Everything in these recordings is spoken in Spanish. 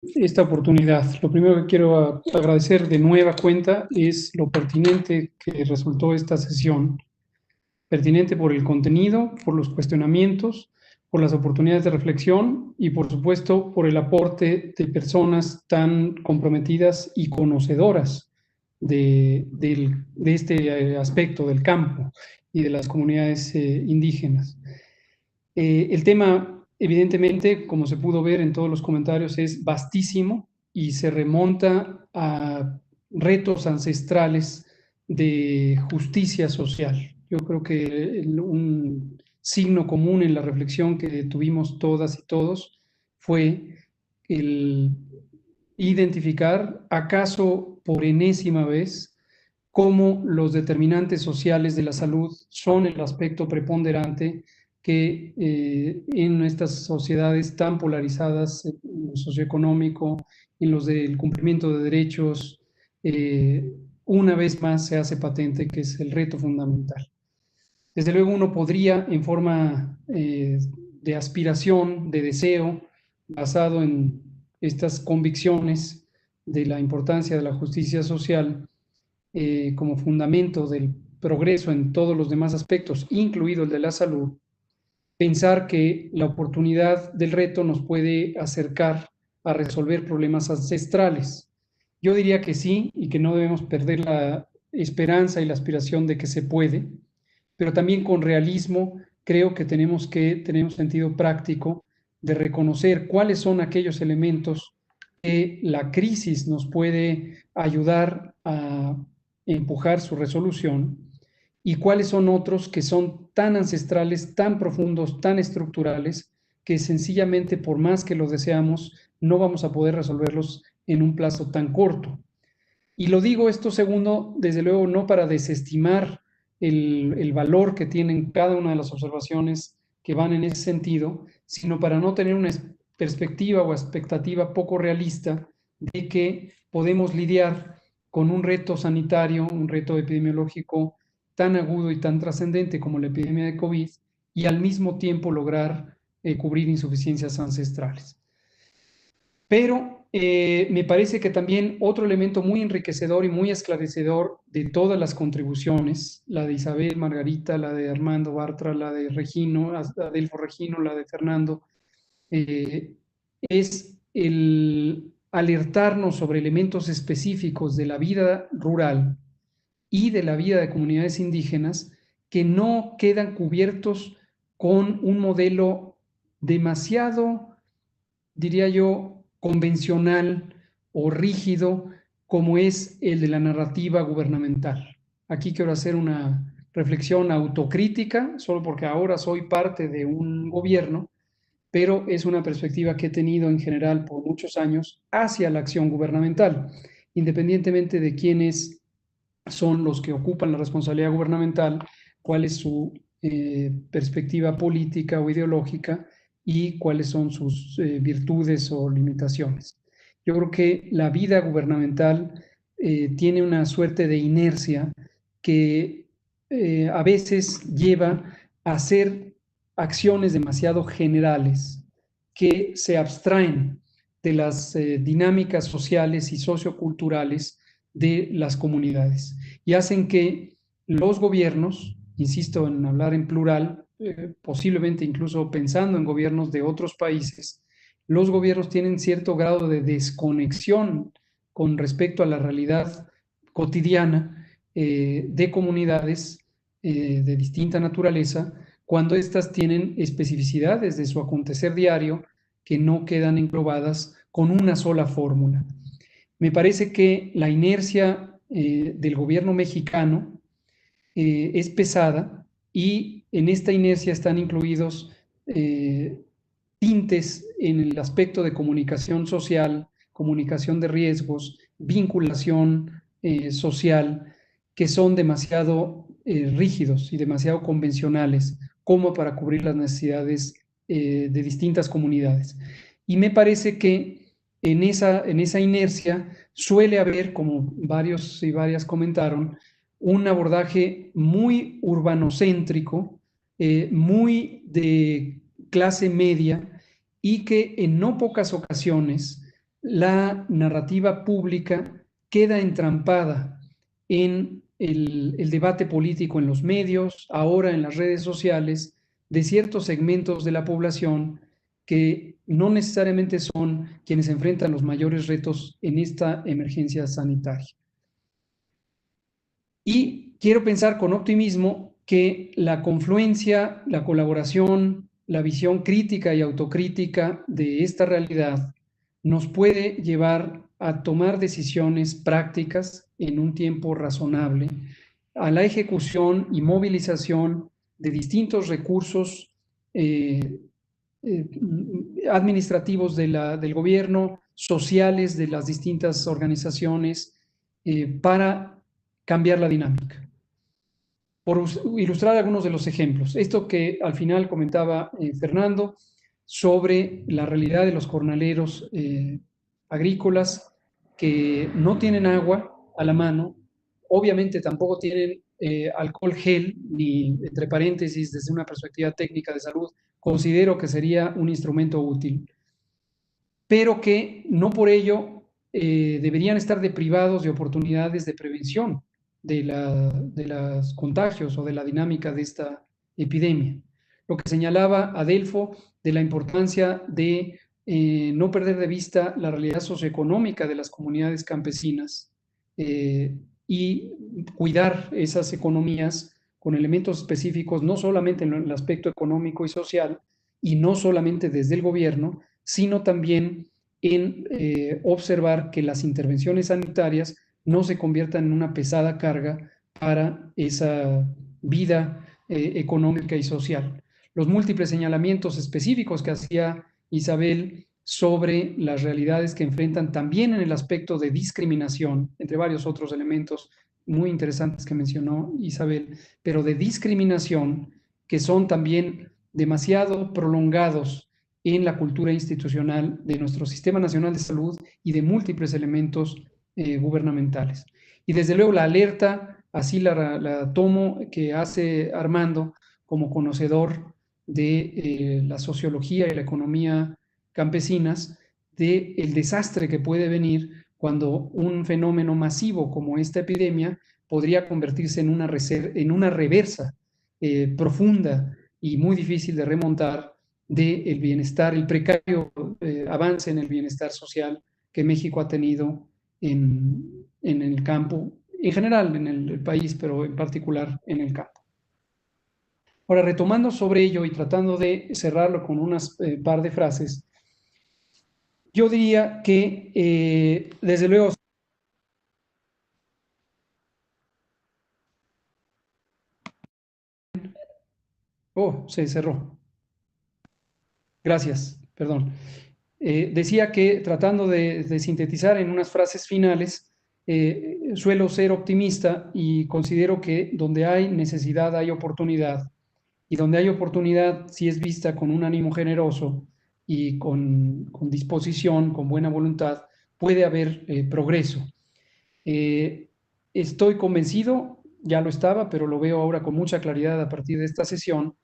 esta oportunidad. Lo primero que quiero agradecer de nueva cuenta es lo pertinente que resultó esta sesión. Pertinente por el contenido, por los cuestionamientos, por las oportunidades de reflexión y, por supuesto, por el aporte de personas tan comprometidas y conocedoras de este aspecto del campo y de las comunidades indígenas. El tema, evidentemente, como se pudo ver en todos los comentarios, es vastísimo y se remonta a retos ancestrales de justicia social. Yo creo que un signo común en la reflexión que tuvimos todas y todos fue el identificar, acaso por enésima vez, cómo los determinantes sociales de la salud son el aspecto preponderante que en estas sociedades tan polarizadas, en lo socioeconómico, en los del cumplimiento de derechos, una vez más se hace patente que es el reto fundamental. Desde luego uno podría, en forma de aspiración, de deseo, basado en estas convicciones de la importancia de la justicia social, como fundamento del progreso en todos los demás aspectos, incluido el de la salud, pensar que la oportunidad del reto nos puede acercar a resolver problemas ancestrales. Yo diría que sí y que no debemos perder la esperanza y la aspiración de que se puede, pero también con realismo creo que tenemos que tener un sentido práctico de reconocer cuáles son aquellos elementos que la crisis nos puede ayudar a empujar su resolución y cuáles son otros que son tan ancestrales, tan profundos, tan estructurales, que sencillamente por más que los deseamos, no vamos a poder resolverlos en un plazo tan corto. Y lo digo esto segundo, desde luego, no para desestimar el valor que tienen cada una de las observaciones que van en ese sentido, sino para no tener una perspectiva o expectativa poco realista de que podemos lidiar con un reto sanitario, un reto epidemiológico tan agudo y tan trascendente como la epidemia de COVID y al mismo tiempo lograr cubrir insuficiencias ancestrales. Pero me parece que también otro elemento muy enriquecedor y muy esclarecedor de todas las contribuciones, la de Isabel, Margarita, la de Armando Bartra, la de Regino, Adelfo Regino, la de Fernando, eh, es el alertarnos sobre elementos específicos de la vida rural y de la vida de comunidades indígenas que no quedan cubiertos con un modelo demasiado, diría yo, convencional o rígido como es el de la narrativa gubernamental. Aquí quiero hacer una reflexión autocrítica, solo porque ahora soy parte de un gobierno, pero es una perspectiva que he tenido en general por muchos años hacia la acción gubernamental, independientemente de quiénes son los que ocupan la responsabilidad gubernamental, cuál es su perspectiva política o ideológica y cuáles son sus virtudes o limitaciones. Yo creo que la vida gubernamental tiene una suerte de inercia que a veces lleva a hacer acciones demasiado generales que se abstraen de las dinámicas sociales y socioculturales de las comunidades y hacen que los gobiernos, insisto en hablar en plural, posiblemente incluso pensando en gobiernos de otros países, los gobiernos tienen cierto grado de desconexión con respecto a la realidad cotidiana de comunidades de distinta naturaleza, cuando éstas tienen especificidades de su acontecer diario que no quedan englobadas con una sola fórmula. Me parece que la inercia del gobierno mexicano es pesada y en esta inercia están incluidos tintes en el aspecto de comunicación social, comunicación de riesgos, vinculación social, que son demasiado rígidos y demasiado convencionales como para cubrir las necesidades de distintas comunidades. Y me parece que en esa inercia suele haber, como varios y varias comentaron, un abordaje muy urbanocéntrico, muy de clase media y que en no pocas ocasiones la narrativa pública queda entrampada en el debate político en los medios, ahora en las redes sociales, de ciertos segmentos de la población que no necesariamente son quienes enfrentan los mayores retos en esta emergencia sanitaria. Y quiero pensar con optimismo que la confluencia, la colaboración, la visión crítica y autocrítica de esta realidad nos puede llevar a tomar decisiones prácticas en un tiempo razonable, a la ejecución y movilización de distintos recursos eh, eh, administrativos del gobierno, sociales de las distintas organizaciones, para cambiar la dinámica. Por ilustrar algunos de los ejemplos, esto que al final comentaba Fernando sobre la realidad de los jornaleros agrícolas que no tienen agua a la mano, obviamente tampoco tienen alcohol gel, ni entre paréntesis, desde una perspectiva técnica de salud, considero que sería un instrumento útil, pero que no por ello deberían estar deprivados de oportunidades de prevención de los contagios o de la dinámica de esta epidemia. Lo que señalaba Adelfo de la importancia de no perder de vista la realidad socioeconómica de las comunidades campesinas y cuidar esas economías con elementos específicos, no solamente en el aspecto económico y social, y no solamente desde el gobierno, sino también en observar que las intervenciones sanitarias no se conviertan en una pesada carga para esa vida económica y social. Los múltiples señalamientos específicos que hacía Isabel sobre las realidades que enfrentan también en el aspecto de discriminación, entre varios otros elementos muy interesantes que mencionó Isabel, pero de discriminación que son también demasiado prolongados en la cultura institucional de nuestro Sistema Nacional de Salud y de múltiples elementos gubernamentales. Y desde luego la alerta, así la tomo, que hace Armando como conocedor de la sociología y la economía campesinas, del desastre que puede venir cuando un fenómeno masivo como esta epidemia podría convertirse en una reversa profunda y muy difícil de remontar del bienestar, el precario avance en el bienestar social que México ha tenido en el campo, en general en el país, pero en particular en el campo. Ahora, retomando sobre ello y tratando de cerrarlo con unas par de frases, yo diría que, desde luego, oh, se cerró. Gracias, perdón. Decía que tratando de sintetizar en unas frases finales, suelo ser optimista y considero que donde hay necesidad hay oportunidad, y donde hay oportunidad, si es vista con un ánimo generoso y con disposición, con buena voluntad, puede haber progreso. Eh, Estoy convencido, ya lo estaba, pero lo veo ahora con mucha claridad a partir de esta sesión,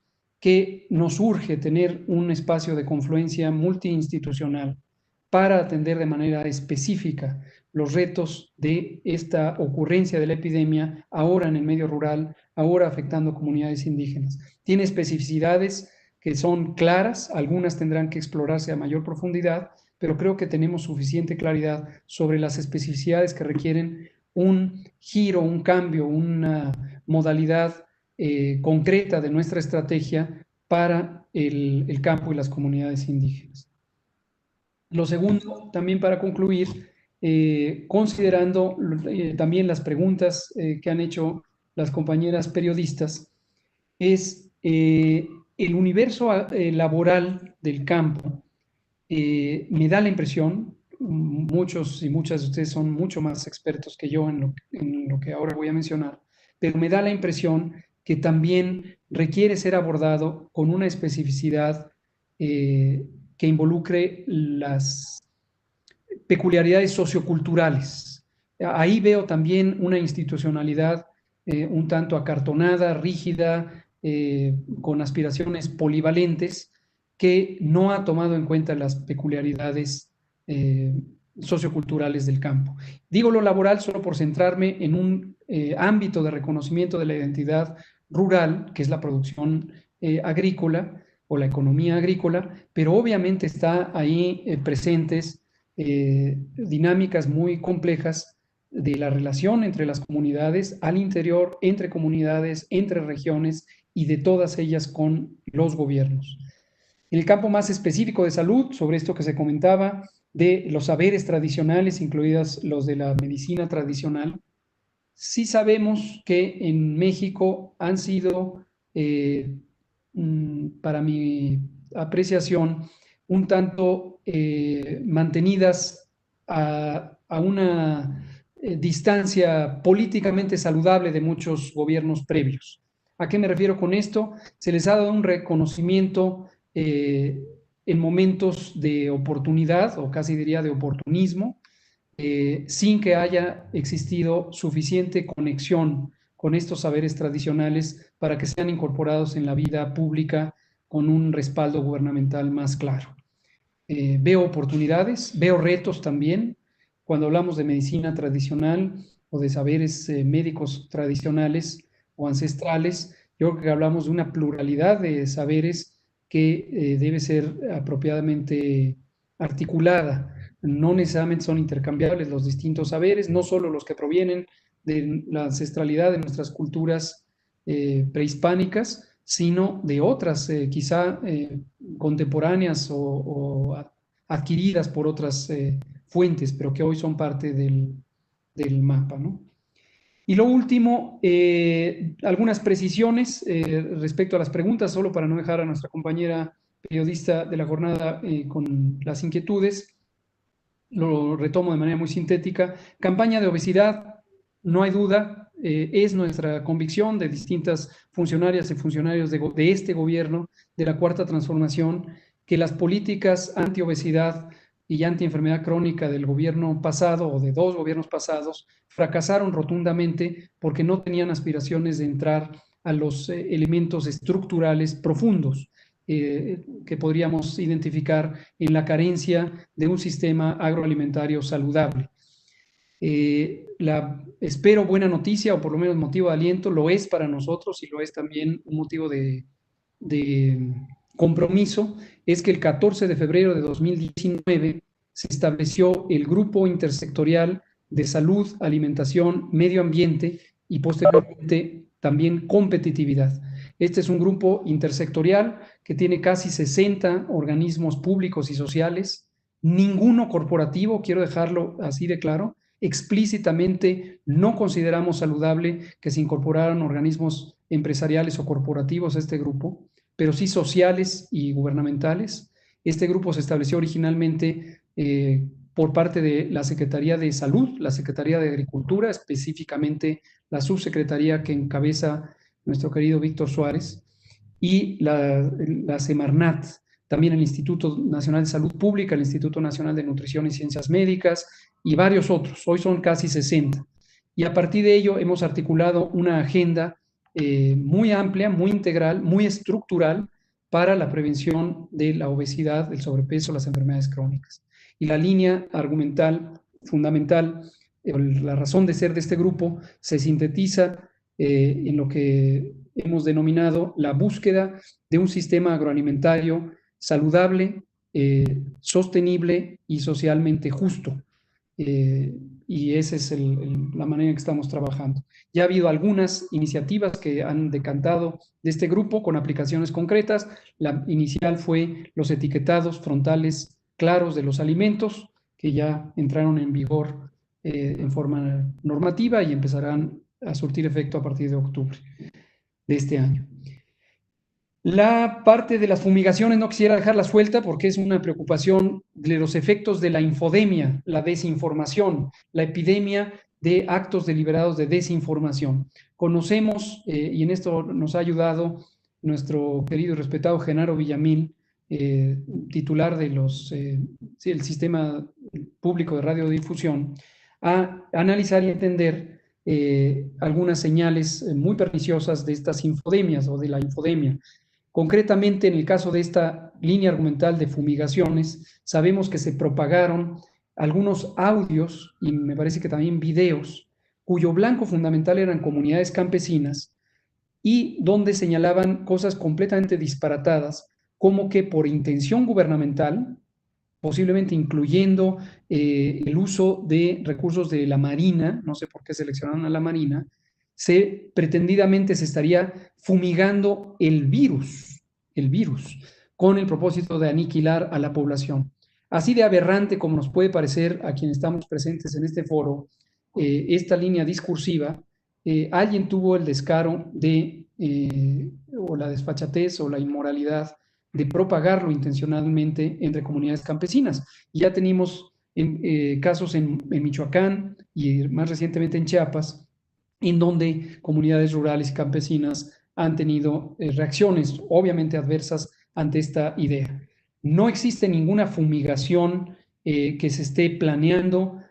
que nos urge tener un espacio de confluencia multiinstitucional para atender de manera específica los retos de esta ocurrencia de la epidemia ahora en el medio rural, ahora afectando comunidades indígenas. Tiene especificidades que son claras, algunas tendrán que explorarse a mayor profundidad, pero creo que tenemos suficiente claridad sobre las especificidades que requieren un giro, un cambio, una modalidad concreta de nuestra estrategia para el campo y las comunidades indígenas. Lo segundo, también para concluir, considerando también las preguntas que han hecho las compañeras periodistas, es el universo laboral del campo. Me da la impresión, muchos y muchas de ustedes son mucho más expertos que yo en lo que ahora voy a mencionar, pero me da la impresión que también requiere ser abordado con una especificidad que involucre las peculiaridades socioculturales. Ahí veo también una institucionalidad un tanto acartonada, rígida, con aspiraciones polivalentes, que no ha tomado en cuenta las peculiaridades socioculturales del campo. Digo lo laboral solo por centrarme en un ámbito de reconocimiento de la identidad rural, que es la producción agrícola o la economía agrícola, pero obviamente está ahí presentes dinámicas muy complejas de la relación entre las comunidades al interior, entre comunidades, entre regiones y de todas ellas con los gobiernos. En el campo más específico de salud, sobre esto que se comentaba, de los saberes tradicionales, incluidas los de la medicina tradicional, sí sabemos que en México han sido, para mi apreciación, un tanto mantenidas a una distancia políticamente saludable de muchos gobiernos previos. ¿A qué me refiero con esto? Se les ha dado un reconocimiento en momentos de oportunidad, o casi diría de oportunismo, sin que haya existido suficiente conexión con estos saberes tradicionales para que sean incorporados en la vida pública con un respaldo gubernamental más claro. Veo oportunidades, veo retos también. Cuando hablamos de medicina tradicional o de saberes médicos tradicionales o ancestrales, yo creo que hablamos de una pluralidad de saberes que debe ser apropiadamente articulada. No necesariamente son intercambiables los distintos saberes, no solo los que provienen de la ancestralidad de nuestras culturas prehispánicas, sino de otras, quizá contemporáneas o adquiridas por otras fuentes, pero que hoy son parte del mapa, ¿no? Y lo último, algunas precisiones respecto a las preguntas, solo para no dejar a nuestra compañera periodista de la jornada con las inquietudes. Lo retomo de manera muy sintética. Campaña de obesidad, no hay duda, es nuestra convicción de distintas funcionarias y funcionarios de este gobierno, de la Cuarta Transformación, que las políticas anti-obesidad y anti-enfermedad crónica del gobierno pasado o de dos gobiernos pasados fracasaron rotundamente porque no tenían aspiraciones de entrar a los elementos estructurales profundos que podríamos identificar en la carencia de un sistema agroalimentario saludable. Espero buena noticia, o por lo menos motivo de aliento, lo es para nosotros y lo es también un motivo de compromiso, es que el 14 de febrero de 2019 se estableció el Grupo Intersectorial de Salud, Alimentación, Medio Ambiente y posteriormente también competitividad. Este es un grupo intersectorial que tiene casi 60 organismos públicos y sociales, ninguno corporativo, quiero dejarlo así de claro. Explícitamente no consideramos saludable que se incorporaran organismos empresariales o corporativos a este grupo, pero sí sociales y gubernamentales. Este grupo se estableció originalmente por parte de la Secretaría de Salud, la Secretaría de Agricultura, específicamente la subsecretaría que encabeza nuestro querido Víctor Suárez, y la Semarnat, también el Instituto Nacional de Salud Pública, el Instituto Nacional de Nutrición y Ciencias Médicas y varios otros. Hoy son casi 60. Y a partir de ello hemos articulado una agenda muy amplia, muy integral, muy estructural para la prevención de la obesidad, del sobrepeso, las enfermedades crónicas. Y la línea argumental fundamental, la razón de ser de este grupo, se sintetiza en lo que hemos denominado la búsqueda de un sistema agroalimentario saludable, sostenible y socialmente justo. Y esa es la manera en que estamos trabajando. Ya ha habido algunas iniciativas que han decantado de este grupo con aplicaciones concretas. La inicial fue los etiquetados frontales claros de los alimentos, que ya entraron en vigor en forma normativa y empezarán a surtir efecto a partir de octubre de este año. La parte de las fumigaciones no quisiera dejarla suelta porque es una preocupación de los efectos de la infodemia, la desinformación, la epidemia de actos deliberados de desinformación. Conocemos, y en esto nos ha ayudado nuestro querido y respetado Genaro Villamil, titular de el Sistema Público de Radiodifusión, a analizar y entender algunas señales muy perniciosas de estas infodemias o de la infodemia. Concretamente, en el caso de esta línea argumental de fumigaciones, sabemos que se propagaron algunos audios y me parece que también videos, cuyo blanco fundamental eran comunidades campesinas y donde señalaban cosas completamente disparatadas, como que por intención gubernamental, posiblemente incluyendo el uso de recursos de la Marina, no sé por qué seleccionaron a la Marina, pretendidamente se estaría fumigando el virus, con el propósito de aniquilar a la población. Así de aberrante como nos puede parecer a quienes estamos presentes en este foro, esta línea discursiva, alguien tuvo el descaro o la desfachatez o la inmoralidad de propagarlo intencionalmente entre comunidades campesinas. Y ya tenemos casos en Michoacán y más recientemente en Chiapas, en donde comunidades rurales y campesinas han tenido reacciones obviamente adversas ante esta idea. No existe ninguna fumigación que se esté planeando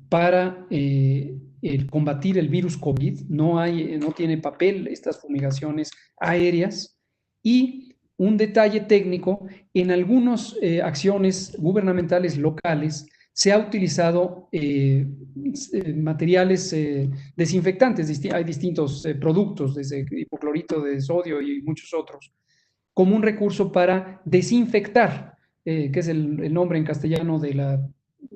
para combatir el virus COVID. No tiene papel estas fumigaciones aéreas. Y un detalle técnico, en algunas acciones gubernamentales locales se ha utilizado materiales desinfectantes, hay distintos productos, desde hipoclorito de sodio y muchos otros, como un recurso para desinfectar, que es el nombre en castellano de la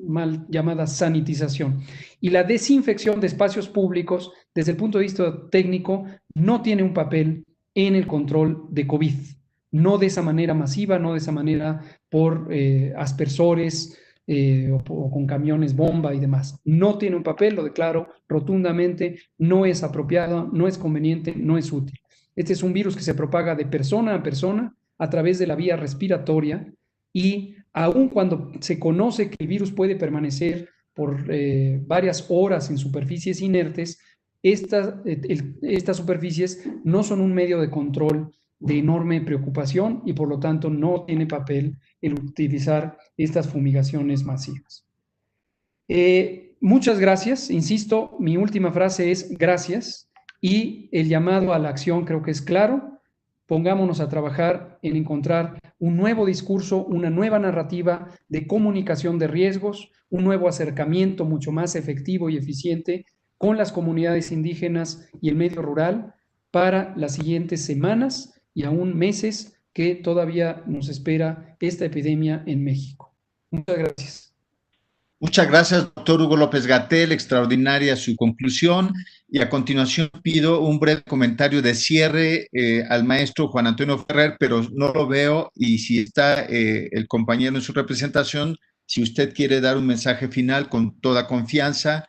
mal llamada sanitización. Y la desinfección de espacios públicos, desde el punto de vista técnico, no tiene un papel en el control de COVID. No de esa manera masiva, no de esa manera por aspersores o con camiones bomba y demás. No tiene un papel, lo declaro rotundamente, no es apropiado, no es conveniente, no es útil. Este es un virus que se propaga de persona a través de la vía respiratoria y aun cuando se conoce que el virus puede permanecer por varias horas en superficies inertes, estas superficies no son un medio de control de enorme preocupación y por lo tanto no tiene papel el utilizar estas fumigaciones masivas. Muchas gracias, insisto, mi última frase es gracias y el llamado a la acción creo que es claro. Pongámonos a trabajar en encontrar un nuevo discurso, una nueva narrativa de comunicación de riesgos, un nuevo acercamiento mucho más efectivo y eficiente con las comunidades indígenas y el medio rural para las siguientes semanas y aún meses que todavía nos espera esta epidemia en México. Muchas gracias. Muchas gracias, doctor Hugo López-Gatell. Extraordinaria su conclusión. Y a continuación pido un breve comentario de cierre al maestro Juan Antonio Ferrer, pero no lo veo. Y si está el compañero en su representación, si usted quiere dar un mensaje final con toda confianza